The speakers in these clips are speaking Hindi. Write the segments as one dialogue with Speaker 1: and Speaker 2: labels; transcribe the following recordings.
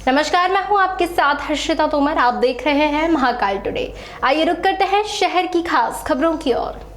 Speaker 1: नमस्कार, मैं हूं आपके साथ हर्षिता तोमर। आप देख रहे हैं महाकाल टुडे। आइए रुक करते हैं शहर की खास खबरों की ओर।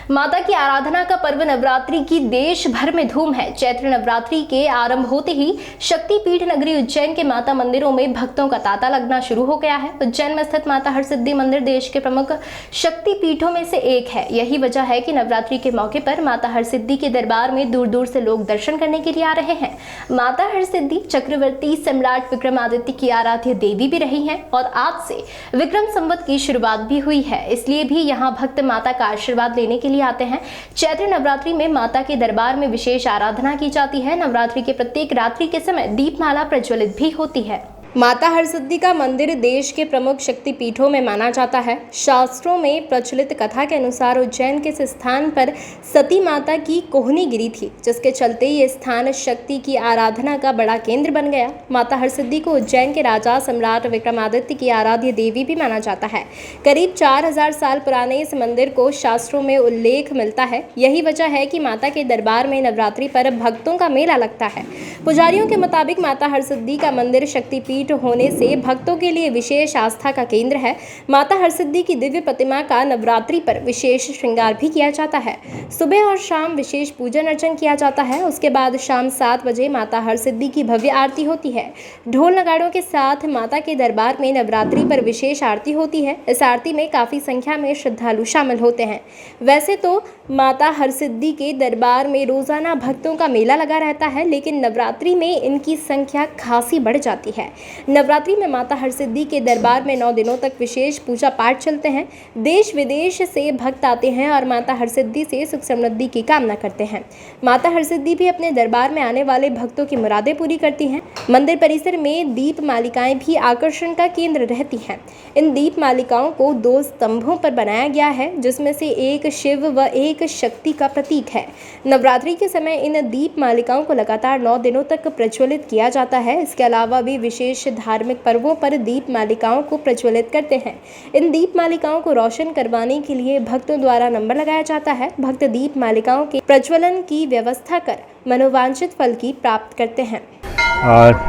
Speaker 1: माता की आराधना का पर्व नवरात्रि की देश भर में धूम है। चैत्र नवरात्रि के आरंभ होते ही शक्तिपीठ नगरी उज्जैन के माता मंदिरों में भक्तों का तांता लगना शुरू हो गया है। उज्जैन में स्थित माता हरसिद्धि मंदिर देश के प्रमुख शक्तिपीठों में से एक है। यही वजह है कि नवरात्रि के मौके पर माता हरसिद्धि के दरबार में दूर दूर से लोग दर्शन करने के लिए आ रहे हैं। माता हरसिद्धि चक्रवर्ती सम्राट विक्रमादित्य की आराध्य देवी भी रही हैं और आज से विक्रम संवत की शुरुआत भी हुई है। इसलिए भी यहाँ भक्त माता का आशीर्वाद लेने के लिए आते हैं। चैत्र नवरात्रि में माता के दरबार में विशेष आराधना की जाती है। नवरात्रि के प्रत्येक रात्रि के समय दीपमाला प्रज्वलित भी होती है। माता हरसिद्धि का मंदिर देश के प्रमुख शक्तिपीठों में माना जाता है। शास्त्रों में प्रचलित कथा के अनुसार उज्जैन के इस स्थान पर सती माता की कोहनी गिरी थी, जिसके चलते ये स्थान शक्ति की आराधना का बड़ा केंद्र बन गया। माता हरसिद्धि को उज्जैन के राजा सम्राट विक्रमादित्य की आराध्य देवी भी माना जाता है। करीब 4000 साल पुराने इस मंदिर को शास्त्रों में उल्लेख मिलता है। यही वजह है कि माता के दरबार में नवरात्रि पर भक्तों का मेला लगता है। पुजारियों के मुताबिक माता हरसिद्धि का मंदिर शक्तिपीठ होने से भक्तों के लिए विशेष आस्था का केंद्र है। माता हरसिद्धि की दिव्य प्रतिमा का नवरात्रि पर विशेष श्रृंगार भी किया जाता है। सुबह और शाम विशेष पूजन अर्चन किया जाता है। उसके बाद शाम 7 बजे माता हरसिद्धि की भव्य आरती होती है। ढोल नगाड़ों के साथ माता के दरबार में नवरात्रि पर विशेष आरती होती है। इस आरती में काफी संख्या में श्रद्धालु शामिल होते हैं। वैसे तो माता हरसिद्धि के दरबार में रोजाना भक्तों का मेला लगा रहता है, लेकिन नवरात्रि में इनकी संख्या खासी बढ़ जाती है। नवरात्रि में माता हरसिद्धि के दरबार में 9 दिनों तक विशेष पूजा पाठ चलते हैं। देश विदेश से भक्त आते हैं और माता हरसिद्धि से सुख समृद्धि की कामना करते हैं। माता हरसिद्धि भी अपने दरबार में आने वाले भक्तों की मुरादें पूरी करती हैं। मंदिर परिसर में दीप मालिकाएं भी आकर्षण का केंद्र रहती हैं। इन दीप मालिकाओं को 2 स्तंभों पर बनाया गया है, जिसमें से एक शिव व एक शक्ति का प्रतीक है। नवरात्रि के समय इन दीप मालिकाओं को लगातार 9 दिनों तक प्रज्वलित किया जाता है। इसके अलावा भी विशेष धार्मिक पर्वों पर दीप मालिकाओं को प्रज्वलित करते हैं। इन दीप मालिकाओं को रोशन करवाने के लिए भक्तों द्वारा नंबर लगाया जाता है। भक्त दीप मालिकाओं के प्रज्वलन की व्यवस्था कर मनोवांछित फल की प्राप्त करते हैं।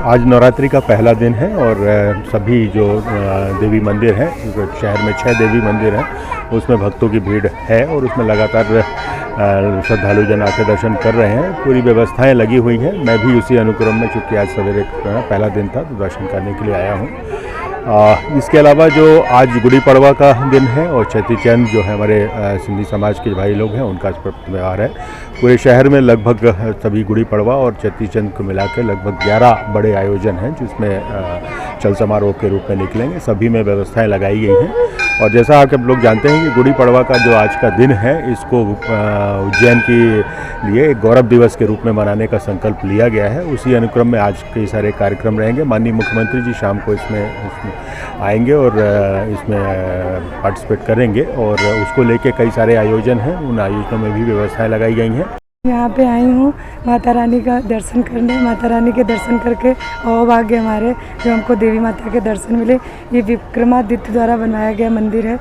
Speaker 2: आज नवरात्रि का पहला दिन है और सभी जो देवी मंदिर हैं, शहर में 6 देवी मंदिर हैं, उसमें भक्तों की भीड़ है और उसमें लगातार श्रद्धालु जन आके दर्शन कर रहे हैं। पूरी व्यवस्थाएं लगी हुई हैं। मैं भी उसी अनुक्रम में, चूँकि आज सवेरे पहला दिन था, तो दर्शन करने के लिए आया हूँ। इसके अलावा जो आज गुड़ी पड़वा का दिन है और चेटी चंद जो है हमारे सिंधी समाज के भाई लोग हैं, उनका त्यौहार है। पूरे शहर में लगभग सभी गुड़ी पड़वा और चेटी चंद को मिला के लगभग 11 बड़े आयोजन हैं, जिसमें चल समारोह के रूप में निकलेंगे। सभी में व्यवस्थाएं लगाई गई हैं और जैसा आप लोग जानते हैं कि गुड़ी पड़वा का जो आज का दिन है, इसको उज्जैन के लिए एक गौरव दिवस के रूप में मनाने का संकल्प लिया गया है। उसी अनुक्रम में आज कई सारे कार्यक्रम रहेंगे। माननीय मुख्यमंत्री जी शाम को इसमें आएंगे और इसमें पार्टिसिपेट करेंगे और उसको लेके कई सारे आयोजन हैं। उन आयोजनों में भी व्यवस्थाएं लगाई गई हैं।
Speaker 3: यहाँ पे आई हूँ माता रानी का दर्शन करने। माता रानी के दर्शन करके और भाग्य हमारे जो हमको देवी माता के दर्शन मिले। ये विक्रमादित्य द्वारा बनवाया गया मंदिर है।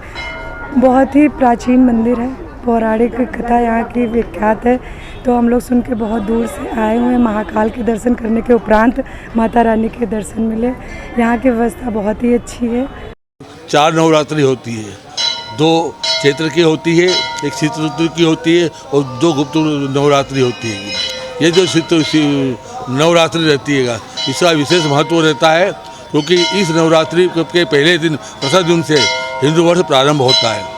Speaker 3: बहुत ही प्राचीन मंदिर है। पौराणिक कथा यहाँ की विख्यात है। तो हम लोग सुन के बहुत दूर से आए हुए हैं। महाकाल के दर्शन करने के उपरांत माता रानी के दर्शन मिले। यहाँ की व्यवस्था बहुत ही अच्छी है।
Speaker 4: 4 नवरात्रि होती है, 2 चैत्र की होती है, एक शीत ऋतु की होती है और 2 गुप्त नवरात्रि होती है। ये जो नवरात्रि रहती है, इसका विशेष महत्व रहता है, क्योंकि इस नवरात्रि के पहले दिन प्रथम दिन से हिंदू वर्ष प्रारंभ होता है,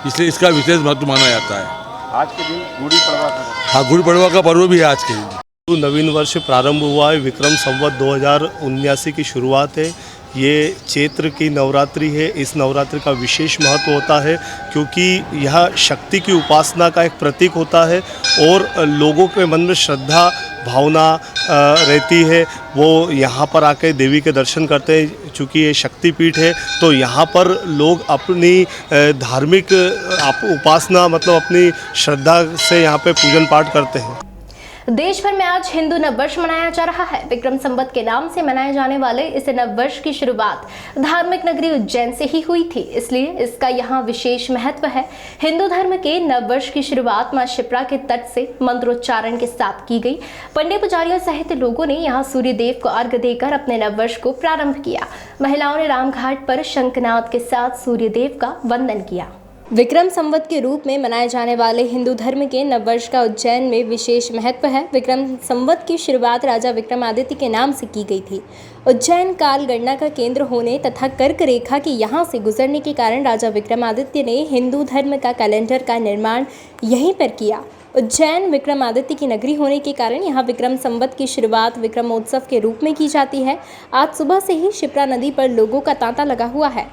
Speaker 4: इसलिए इसका विशेष महत्व माना जाता है।
Speaker 2: आज के दिन गुड़ी पड़वा का,
Speaker 4: हाँ, गुड़ी पड़वा का पर्व भी है आज के दिन।
Speaker 5: नवीन वर्ष प्रारंभ हुआ है। विक्रम संवत 2079 की शुरुआत है। ये चैत्र की नवरात्रि है। इस नवरात्रि का विशेष महत्व होता है क्योंकि यह शक्ति की उपासना का एक प्रतीक होता है और लोगों के मन में श्रद्धा भावना रहती है। वो यहाँ पर आके देवी के दर्शन करते हैं। चूँकि ये शक्तिपीठ है तो यहाँ पर लोग अपनी धार्मिक उपासना मतलब अपनी श्रद्धा से यहाँ पे पूजन पाठ करते हैं।
Speaker 1: देश भर में आज हिंदू नववर्ष मनाया जा रहा है। विक्रम संवत के नाम से मनाए जाने वाले इस नववर्ष की शुरुआत धार्मिक नगरी उज्जैन से ही हुई थी, इसलिए इसका यहाँ विशेष महत्व है। हिंदू धर्म के नववर्ष की शुरुआत मां शिप्रा के तट से मंत्रोच्चारण के साथ की गई। पंडित पुजारियों सहित लोगों ने यहाँ सूर्य देव को अर्घ्य देकर अपने नववर्ष को प्रारंभ किया। महिलाओं ने रामघाट पर शंखनाद के साथ सूर्य देव का वंदन किया। विक्रम संवत के रूप में मनाए जाने वाले हिंदू धर्म के नववर्ष का उज्जैन में विशेष महत्व है। विक्रम संवत की शुरुआत राजा विक्रमादित्य के नाम से की गई थी। उज्जैन काल गणना का केंद्र होने तथा कर्क रेखा के यहाँ से गुजरने के कारण राजा विक्रमादित्य ने हिंदू धर्म का कैलेंडर का निर्माण यहीं पर किया। उज्जैन विक्रमादित्य की नगरी होने के कारण यहाँ विक्रम संवत की शुरुआत विक्रमोत्सव के रूप में की जाती है। आज सुबह से ही शिप्रा नदी पर लोगों का तांता लगा हुआ है।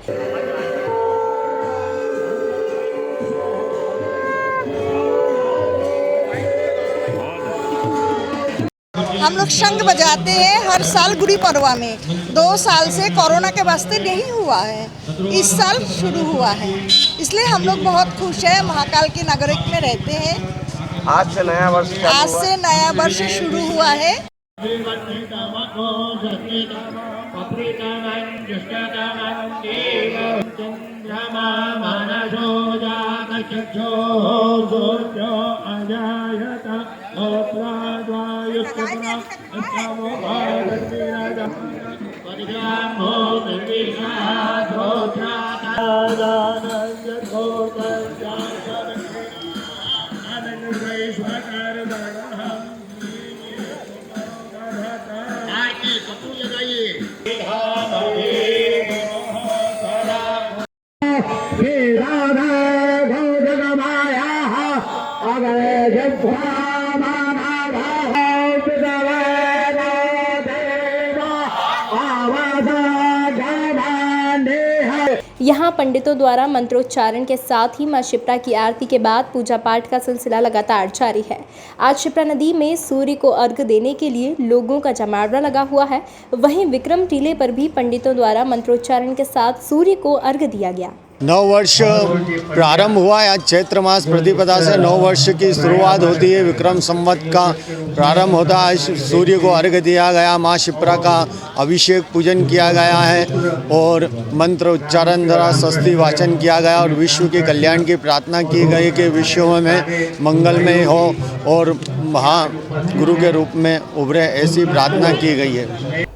Speaker 6: हम लोग शंख बजाते हैं हर साल गुड़ी पड़वा में। 2 साल से कोरोना के वास्ते नहीं हुआ है, इस साल शुरू हुआ है, इसलिए हम लोग बहुत खुश हैं। महाकाल की नगरी में रहते हैं।
Speaker 7: आज से नया वर्ष
Speaker 6: शुरू हुआ है।
Speaker 1: यहाँ पंडितों द्वारा मंत्रोच्चारण के साथ ही मां शिप्रा की आरती के बाद पूजा पाठ का सिलसिला लगातार जारी है। आज शिप्रा नदी में सूर्य को अर्घ्य देने के लिए लोगों का जमावड़ा लगा हुआ है। वहीं विक्रम टीले पर भी पंडितों द्वारा मंत्रोच्चारण के साथ सूर्य को अर्घ्य दिया गया।
Speaker 8: नववर्ष प्रारंभ हुआ है। आज चैत्र मास प्रतिपदा से नववर्ष की शुरुआत होती है। विक्रम संवत का प्रारंभ होता है। सूर्य को अर्घ्य दिया गया, माँ शिप्रा का अभिषेक पूजन किया गया है और मंत्र उच्चारण द्वारा स्वस्ति वाचन किया गया और विश्व के कल्याण की प्रार्थना की गई कि विश्व में मंगलमय हो और महागुरु के रूप में उभरे, ऐसी प्रार्थना की गई है।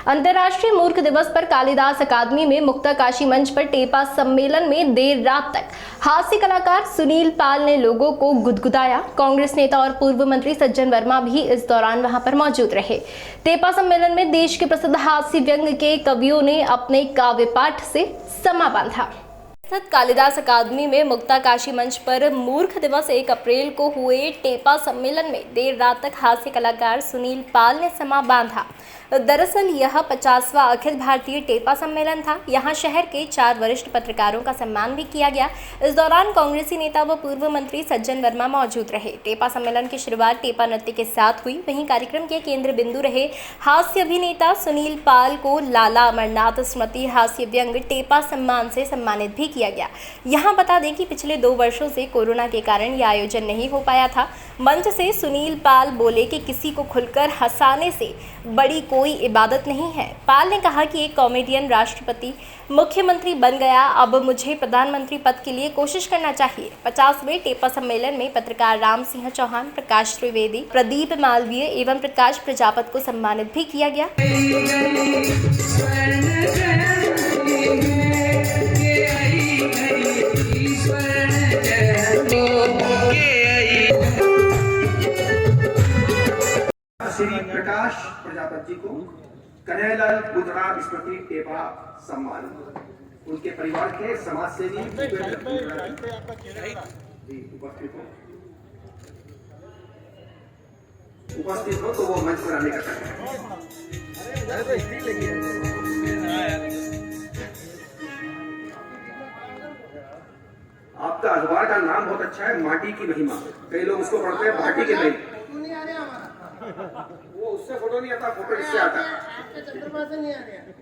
Speaker 1: अंतर्राष्ट्रीय मूर्ख दिवस पर कालिदास अकादमी में मुक्ताकाशी मंच पर टेपा सम्मेलन में देर रात तक हास्य कलाकार सुनील पाल ने लोगों को गुदगुदाया। कांग्रेस नेता और पूर्व मंत्री सज्जन वर्मा भी इस दौरान वहां पर मौजूद रहे। टेपा सम्मेलन में देश के प्रसिद्ध हास्य व्यंग के कवियों ने अपने काव्य पाठ से समा बांधा। कालिदास अकादमी में मुक्ताकाशी मंच पर मूर्ख दिवस 1 अप्रैल को हुए टेपा सम्मेलन में देर रात तक हास्य कलाकार सुनील पाल ने समा बांधा। दरअसल यह 50वां अखिल भारतीय टेपा सम्मेलन था। यहाँ शहर के 4 वरिष्ठ पत्रकारों का सम्मान भी किया गया। इस दौरान कांग्रेसी नेता व पूर्व मंत्री सज्जन वर्मा मौजूद रहे। टेपा सम्मेलन की शुरुआत टेपा नृत्य के साथ हुई। वहीं कार्यक्रम के केंद्र बिंदु रहे हास्य अभिनेता सुनील पाल को लाला अमरनाथ स्मृति हास्य व्यंग टेपा सम्मान से सम्मानित भी किया गया। यहाँ बता दें कि पिछले 2 वर्षों से कोरोना के कारण यह आयोजन नहीं हो पाया था। मंच से सुनील पाल बोले कि किसी को खुलकर हंसाने से बड़ी कोई इबादत नहीं है। पाल ने कहा कि एक कॉमेडियन राष्ट्रपति मुख्यमंत्री बन गया, अब मुझे प्रधानमंत्री पद के लिए कोशिश करना चाहिए। 50वें टेपा सम्मेलन में पत्रकार राम सिंह चौहान, प्रकाश त्रिवेदी, प्रदीप मालवीय एवं प्रकाश प्रजापत को सम्मानित भी किया गया।
Speaker 7: श्री प्रकाश प्रजापत जी को कन्हैयालाल बुधराम स्मृति टेपा सम्मान, उनके परिवार के समाज सेवी उपस्थित हो तो वो मंच पर आने का आपका अखबार का नाम बहुत अच्छा है, माटी की महिमा। कई लोग उसको पढ़ते हैं माटी की महिमा। वो उससे फोटो नहीं आता, फोटो इससे आता है। चंद्रमा से नहीं आ रहा।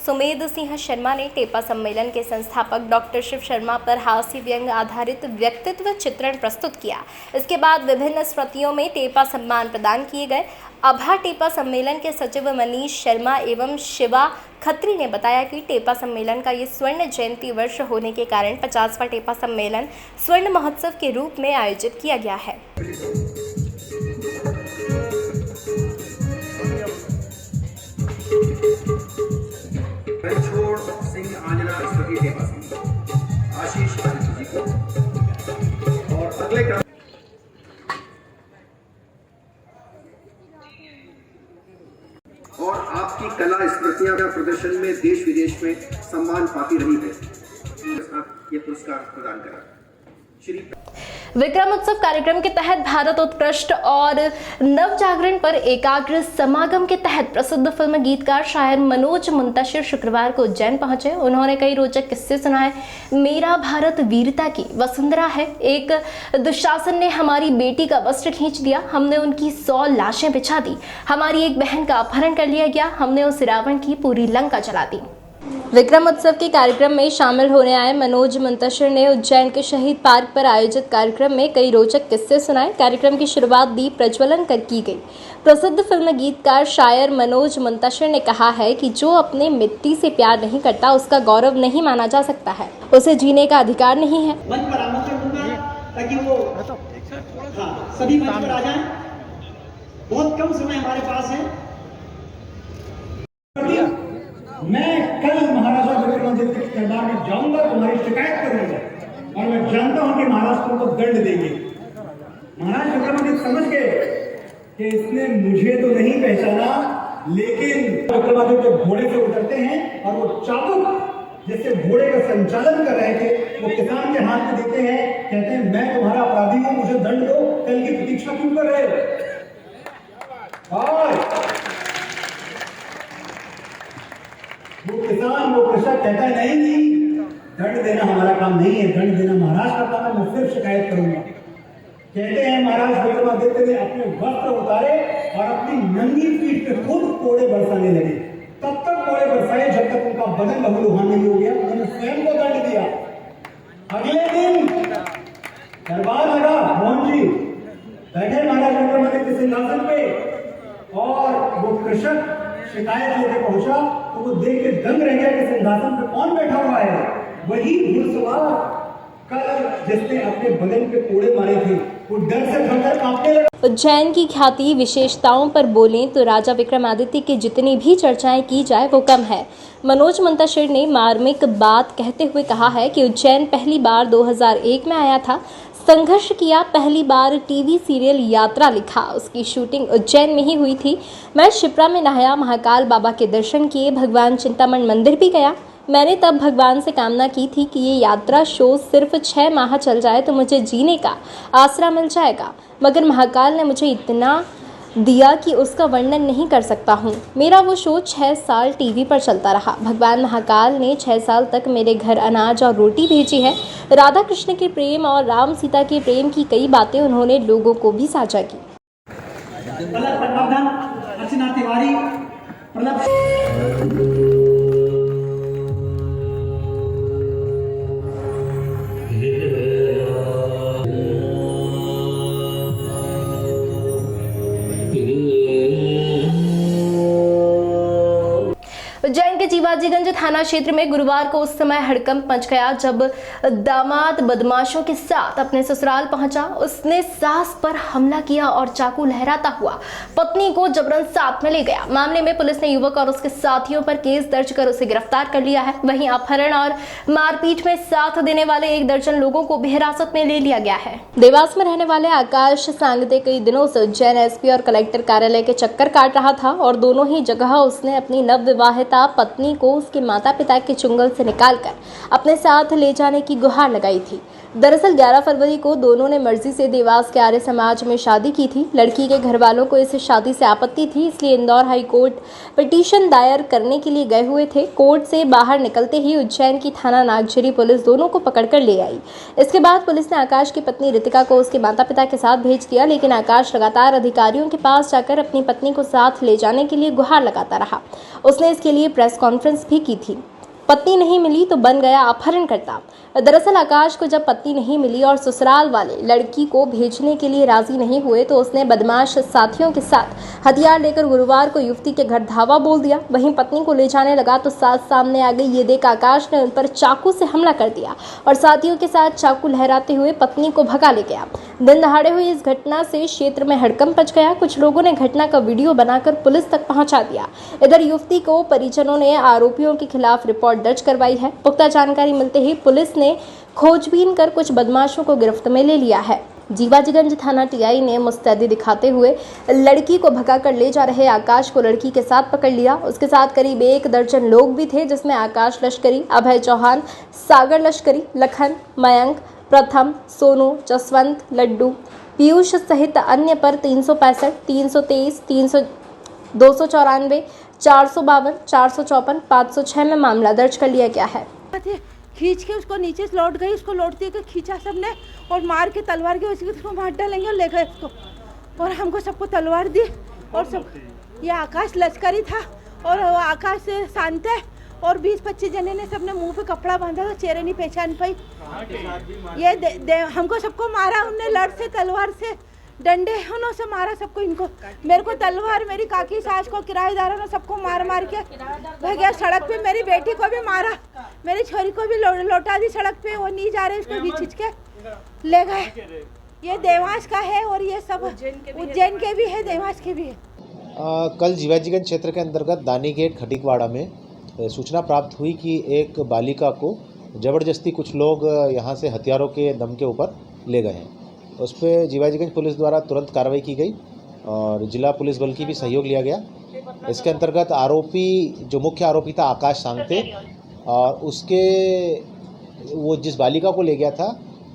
Speaker 1: सुमेध सिंह शर्मा ने टेपा सम्मेलन के संस्थापक डॉक्टर शिव शर्मा पर हास्य व्यंग आधारित व्यक्तित्व चित्रण प्रस्तुत किया। इसके बाद विभिन्न स्मृतियों में टेपा सम्मान प्रदान किए गए। अभा टेपा सम्मेलन के सचिव मनीष शर्मा एवं शिवा खत्री ने बताया कि टेपा सम्मेलन का ये स्वर्ण जयंती वर्ष होने के कारण 50वां टेपा सम्मेलन स्वर्ण महोत्सव के रूप में आयोजित किया गया है।
Speaker 7: रणछोड़ सिंह आंजना स्मृति टेपा सिंह आशीष आदित्य जी को और अगले क्रम और आपकी कला स्मृतियां का प्रदर्शन में देश विदेश में सम्मान पाती रही है। ये पुरस्कार प्रदान करा श्री
Speaker 1: विक्रम उत्सव कार्यक्रम के तहत भारत उत्कृष्ट और नव जागरण पर एकाग्र समागम के तहत प्रसिद्ध फिल्म गीतकार शायर मनोज मुंतशिर शुक्रवार को उज्जैन पहुंचे। उन्होंने कई रोचक किस्से सुनाए। मेरा भारत वीरता की वसुंधरा है। एक दुशासन ने हमारी बेटी का वस्त्र खींच दिया, हमने उनकी 100 लाशें बिछा दी। हमारी एक बहन का अपहरण कर लिया गया, हमने उस रावण की पूरी लंका जला दी। विक्रम उत्सव के कार्यक्रम में शामिल होने आए मनोज मुंतशिर ने उज्जैन के शहीद पार्क पर आयोजित कार्यक्रम में कई रोचक किस्से सुनाए। कार्यक्रम की शुरुआत दीप प्रज्वलन कर की गई। प्रसिद्ध फिल्म गीतकार शायर मनोज मुंतशिर ने कहा है कि जो अपने मिट्टी से प्यार नहीं करता उसका गौरव नहीं माना जा सकता है, उसे जीने का अधिकार नहीं है।
Speaker 9: मंच पर आमंत्रण दूंगा ताकि वो सभी मंच पर आ जाएं। बहुत कम समय हमारे पास है। मैं कल महाराजा विक्रमादित्य के दरबार में जाऊंगा, तुम्हारी शिकायत करूंगा और मैं जानता हूं कि महाराज तुमको दंड देंगे। महाराज विक्रमादित्य समझ गए कि इसने मुझे तो नहीं पहचाना, लेकिन विक्रमादित्य घोड़े से उतरते हैं और वो चाबुक जिससे घोड़े का संचालन कर रहे थे वो किसान के हाथ में देते हैं। कहते हैं मैं तुम्हारा अपराधी हूं, मुझे दंड दो। कल की प्रतीक्षा क्यों कर रहे हो? और वो किसान वो कृषक कहता है नहीं, दंड देना हमारा काम नहीं है, दंड देना महाराज का काम है, मैं सिर्फ शिकायत करूंगा। कहते हैं महाराज विक्रमादित्य ने अपने वस्त्र उतारे और अपनी नंगी पीठ पे खुद कोड़े बरसाने लगे। तब तक कोड़े बरसाए जब तक उनका बदन लहूलुहान नहीं हो गया। उन्होंने स्वयं को दंड दिया। अगले दिन दरबार लगा, मोहन जी बैठे महाराज विक्रमादित्य सिंहासन पे और वो कृषक शिकायत लेके पहुंचा तो वो देख के दंग रह गया कि सिंहासन पे कौन बैठा हुआ है? वही घुड़सवार कल जिसने अपने बदन पे कोड़े मारे थे। वो डर से थर-थर कांपने लगा।
Speaker 1: उज्जैन की ख्याति विशेषताओं पर बोलें तो राजा विक्रमादित्य की जितनी भी चर्चाएं की जाए वो कम है। मनोज मुंतशिर ने मार्मिक बात कहते हुए कहा है कि उज्जैन पहली बार 2001 में आया था, संघर्ष किया, पहली बार टीवी सीरियल यात्रा लिखा, उसकी शूटिंग उज्जैन में ही हुई थी। मैं शिप्रा में नहाया, महाकाल बाबा के दर्शन किए, भगवान चिंतामण मंदिर भी गया। मैंने तब भगवान से कामना की थी कि ये यात्रा शो सिर्फ 6 माह चल जाए तो मुझे जीने का आसरा मिल जाएगा, मगर महाकाल ने मुझे इतना दिया कि उसका वर्णन नहीं कर सकता हूँ। मेरा वो शो 6 साल टीवी पर चलता रहा। भगवान महाकाल ने 6 साल तक मेरे घर अनाज और रोटी भेजी है। राधा कृष्ण के प्रेम और राम सीता के प्रेम की कई बातें उन्होंने लोगों को भी साझा की।
Speaker 9: अर्चना तिवारी,
Speaker 1: उज्जैन के जीवाजीगंज थाना क्षेत्र में गुरुवार को उस समय हड़कंप मच गया जब दामाद बदमाशों के साथ अपने ससुराल पहुंचा। उसने सास पर हमला किया और चाकू लहराता हुआ पत्नी को जबरन साथ में ले गया। मामले में पुलिस ने युवक और उसके साथियों पर केस दर्ज कर उसे गिरफ्तार कर लिया है। वहीं अपहरण और मारपीट में साथ देने वाले 1 दर्जन लोगों को भी हिरासत में ले लिया गया है। देवास में रहने वाले आकाश सांगते कई दिनों से उज्जैन एसपी और कलेक्टर कार्यालय के चक्कर काट रहा था और दोनों ही जगह उसने अपनी नवविवाहित पत्नी को उसके माता पिता के चुंगल से निकालकर अपने साथ ले जाने की गुहार लगाई थी। दरअसल 11 फरवरी को दोनों ने मर्जी से देवास के आर्य समाज में शादी की थी। लड़की के घर वालों को इस शादी से आपत्ति थी, इसलिए इंदौर हाई कोर्ट पिटीशन दायर करने के लिए गए हुए थे। कोर्ट से बाहर निकलते ही उज्जैन की थाना नागझरी पुलिस दोनों को पकड़कर ले आई। इसके बाद पुलिस ने आकाश की पत्नी रितिका को उसके माता पिता के साथ भेज दिया, लेकिन आकाश लगातार अधिकारियों के पास जाकर अपनी पत्नी को साथ ले जाने के लिए गुहार लगाता रहा। उसने इसके लिए प्रेस कॉन्फ्रेंस भी की थी। पत्नी नहीं मिली तो बन गया अपहरणकर्ता। दरअसल आकाश को जब पत्नी नहीं मिली और ससुराल वाले लड़की को भेजने के लिए राजी नहीं हुए तो उसने बदमाश साथियों के साथ हथियार लेकर गुरुवार को युवती के घर धावा बोल दिया। वहीं पत्नी को ले जाने लगा तो साथ सामने आ गई। ये देख आकाश ने उन पर चाकू से हमला कर दिया और साथियों के साथ चाकू लहराते हुए पत्नी को भगा ले गया। दिन दहाड़े हुई इस घटना से क्षेत्र में हड़कंप मच गया। कुछ लोगों ने घटना का वीडियो बनाकर पुलिस तक पहुंचा दिया। इधर युवती को परिजनों ने आरोपियों के खिलाफ रिपोर्ट दर्ज करवाई है। पुख्ता जानकारी मिलते ही पुलिस ने खोजबीन कर कुछ बदमाशों को गिरफ्त में ले लिया है। जीवाजीगंज थाना टीआई ने मुस्तैदी दिखाते हुए लड़की को भगाकर ले जा रहे आकाश को लड़की के साथ पकड़ लिया। उसके साथ करीब 1 दर्जन लोग भी थे, जिसमें आकाश लश्करी, अभय चौहान, सागर लश्करी, लखन, मयंक, प्रथम, सोनू, जसवंत, लड्डू, पीयूष सहित अन्य पर 365, 323, 294, 452, 454, 506 में मामला दर्ज कर लिया गया है।
Speaker 10: खींच के उसको नीचे से लौट गई, उसको लौटते के खींचा सबने और मार के तलवार के उसको मार डालेंगे और ले गए उसको, और हमको सबको तलवार दी। और सब ये आकाश लश्करी था और आकाश शांत है और 20-25 जने ने सबने मुंह पे कपड़ा बांधा था, चेहरे नहीं पहचान पाई। ये हमको सबको मारा उनने, लड़ से, तलवार से, डंडे उन्होंने से मारा सबको। इनको मेरे को तलवार, मेरी काकी सास को, किराएदारों ने सबको मार मार के भैया। सड़क पे मेरी बेटी को भी मारा, मेरी छोरी को भी लौटा दी सड़क पे। वो नहीं जा रहे, उसको खींच के ले गए। ये देवास का है और ये सब उज्जैन के भी है, देवास के भी है।
Speaker 11: कल जीवाजीगंज क्षेत्र के अंतर्गत दानी गेट खटीकवाड़ा में सूचना प्राप्त हुई कि एक बालिका को ज़बरदस्ती कुछ लोग यहाँ से हथियारों के दम के ऊपर ले गए हैं। उस पर जीवाजीगंज पुलिस द्वारा तुरंत कार्रवाई की गई और जिला पुलिस बल की भी सहयोग लिया गया। इसके अंतर्गत आरोपी, जो मुख्य आरोपी था आकाश सांगते, और उसके वो जिस बालिका को ले गया था,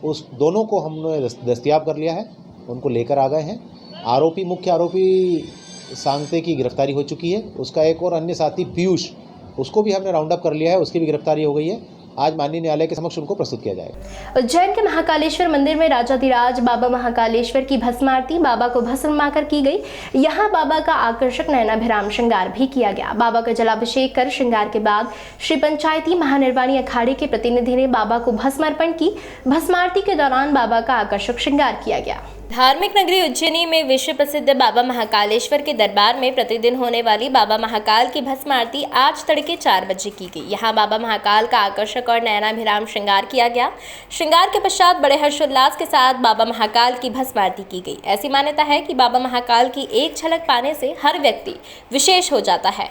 Speaker 11: उस दोनों को हमने दस्तयाब कर लिया है, उनको लेकर आ गए हैं। आरोपी, मुख्य आरोपी सांगते की गिरफ्तारी हो चुकी है। उसका एक और अन्य साथी पीयूष, उसको भी हमने राउंड अप कर लिया है, उसकी भी गिरफ्तारी हो गई है। आज माननीय न्यायालय के समक्ष उनको प्रस्तुत किया जाएगा।
Speaker 1: उज्जैन के महाकालेश्वर मंदिर में राजाधिराज बाबा महाकालेश्वर की भस्म आरती बाबा को भस्म माकर की गई। यहाँ बाबा का आकर्षक नयनाभिराम श्रृंगार भी किया गया। बाबा का जलाभिषेक कर श्रृंगार के बाद श्री पंचायती महानिर्वाणी अखाड़े के प्रतिनिधि ने बाबा को भस्म अर्पण की। भस्म आरती के दौरान बाबा का आकर्षक श्रृंगार किया गया। धार्मिक नगरी उज्जैनी में विश्व प्रसिद्ध बाबा महाकालेश्वर के दरबार में प्रतिदिन होने वाली बाबा महाकाल की भस्म आरती आज तड़के 4 बजे की गई। यहाँ बाबा महाकाल का आकर्षक और नयनाभिराम श्रृंगार किया गया। श्रृंगार के पश्चात बड़े हर्षोल्लास के साथ बाबा महाकाल की भस्म आरती की गई। ऐसी मान्यता है कि बाबा महाकाल की एक झलक पाने से हर व्यक्ति विशेष हो जाता है।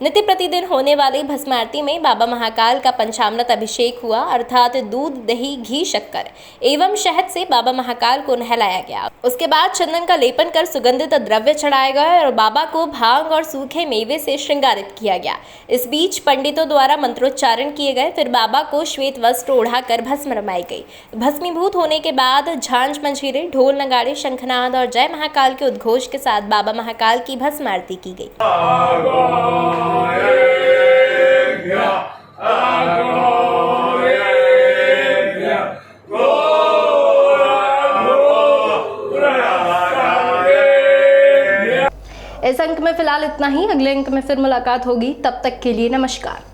Speaker 1: नित्य प्रतिदिन होने वाली भस्म आरती में बाबा महाकाल का पंचामृत अभिषेक हुआ, अर्थात दूध, दही, घी, शक्कर एवं शहद से बाबा महाकाल को नहलाया गया। उसके बाद चंदन का लेपन कर सुगंधित द्रव्य चढ़ाए गए और बाबा को भांग और सूखे मेवे से श्रृंगारित किया गया। इस बीच पंडितों द्वारा मंत्रोच्चारण किए गए, फिर बाबा को श्वेत वस्त्र ओढ़ाकर भस्म रमाई गई। भस्मीभूत होने के बाद झांझ मंजीरे, ढोल नगाड़े, शंखनाद और जय महाकाल के उद्घोष के साथ बाबा महाकाल की भस्म आरती की गई। इस अंक में फिलहाल इतना ही। अगले अंक में फिर मुलाकात होगी, तब तक के लिए नमस्कार।